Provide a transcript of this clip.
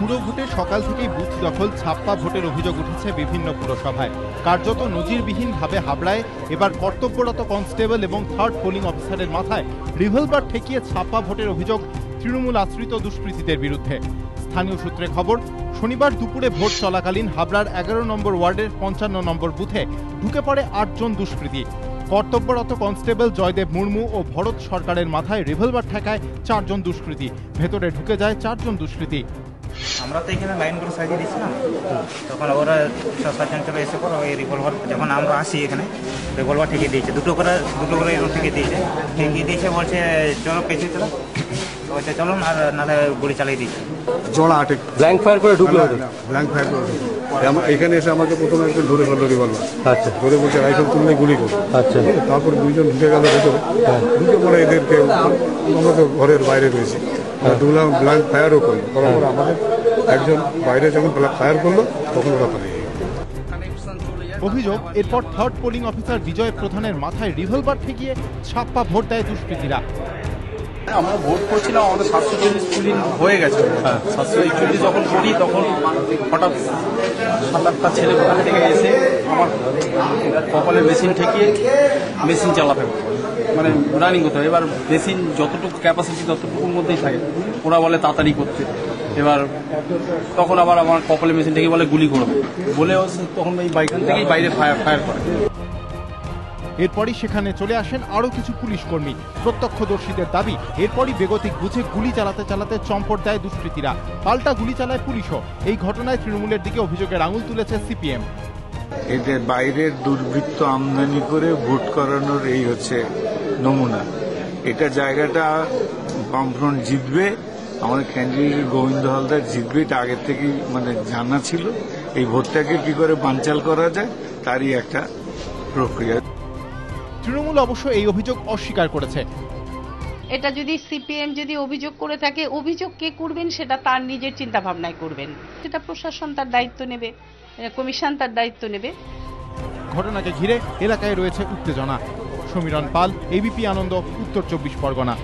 পুরো ভোটে সকাল থেকেই বুথ দখল, ছাপ্পা ভোটের অভিযোগ উঠেছে বিভিন্ন পুরসভায়। কার্যত নজিরবিহীনভাবে হাবড়ায় এবার কর্তব্যরত কনস্টেবল এবং থার্ড পোলিং অফিসারের মাথায় রিভলভার ঠেকিয়ে ছাপ্পা ভোটের অভিযোগ তৃণমূল আশ্রিত দুষ্কৃতীদের বিরুদ্ধে। স্থানীয় সূত্রে খবর, শনিবার দুপুরে ভোট চলাকালীন হাবড়ার 11 নম্বর ওয়ার্ডের 55 নম্বর বুথে ঢুকে পড়ে 8 জন দুষ্কৃতী। কর্তব্যরত কনস্টেবল জয়দেব মুর্মু ও ভরত সরকারের মাথায় রিভলভার ঠেকায় 4 জন দুষ্কৃতী। ভেতরে ঢুকে যায় 4 জন দুষ্কৃতী। আমরা তো এখানে লাইনগুলো সাজিয়ে দিয়েছিলাম, তখন ওরা 6-7 জন চলে এসে পর ওই রিভলভার, যখন আমরা আসি এখানে রিভলভার ঠেকিয়ে দিয়েছে, দুটো করে এরকম ঠেকিয়ে দিয়েছে বলছে চলো পেছনে চলো, বলছে চলো আর নাহলে গুলি চালিয়ে দিয়েছে। জোড়া আটে ব্ল্যাঙ্ক ফায়ার করে ঢুকলো, ব্ল্যাঙ্ক ফায়ার করে এখানে এসে আমাকে প্রথমে একজন ধরে ফেললো রিভলভার। আচ্ছা, ধরে বলছে রাইফেল তুললে গুলি করো। আচ্ছা, তারপর 2 জন ঢুকে গেল ভেতরে, ঢুকে পরে এদেরকে, আমরা তো ঘরের বাইরে রয়েছি, ঢুকলাম, ব্ল্যাঙ্ক ফায়ারও করলো। তারপর আমাদের একজন বাইরে যখন ফায়ার করলো তখন ওরা পালিয়ে গেল। অভিযোগ, এরপর থার্ড পোলিং অফিসার বিজয় প্রধানের মাথায় রিভলভার ঠেকিয়ে ছাপ্পা ভোট দেয় দুষ্কৃতীরা। আমরা ভোট করছিলাম, আমাদের 740 পুলিং হয়ে গেছে। 741 যখন করি তখন হঠাৎ 7-8টা ছেলে ওখান থেকে এসে আমার কপালে মেশিন ঠেকিয়ে মেশিন চালাতে হবে, মানে রানিং করতে হবে। এবার মেশিন যতটুকু ক্যাপাসিটি ততটুকুর মধ্যেই থাকে, ওরা বলে তাড়াতাড়ি করতে। এবার তখন আবার আমার কপালে মেশিন থেকে বলে গুলি করবে বলে, তখন এই বাইকান থেকেই বাইরে ফায়ার করে। এরপরই সেখানে চলে আসেন আরো কিছু পুলিশ কর্মী। প্রত্যক্ষদর্শীদের দাবি, এরপরই বেগতিক বুঝে গুলি চালাতে চালাতে চম্পট দেয় দুষ্কৃতীরা, পাল্টা গুলি চালায় পুলিশও। এই ঘটনায় তৃণমূলের দিকে অভিযোগের আঙুল তুলেছে সিপিএম। এদের বাইরের দুর্বৃত্ত আমদানি করে ভোট করানোর এই হচ্ছে নমুনা। এটা জায়গাটা বামফ্রন্ট জিতবে, আমাদের ক্যান্ডিডেট গোবিন্দ হালদার জিতবে, এটা আগের থেকেই মানে জানা ছিল। এই ভোটটাকে কি করে বানচাল করা যায় তারই একটা প্রক্রিয়া। তৃণমূল অবশ্য এই অভিযোগ অস্বীকার করেছে। এটা যদি সিপিএম যদি অভিযোগ করে থাকে, অভিযোগ কে করবেন সেটা তার নিজের চিন্তা ভাবনায় করবেন, সেটা প্রশাসন তার দায়িত্ব নেবে, কমিশন তার দায়িত্ব নেবে। ঘটনাকে ঘিরে এলাকায় রয়েছে উত্তেজনা। সমীরণ পাল, এবিপি আনন্দ, উত্তর 24 পরগনা।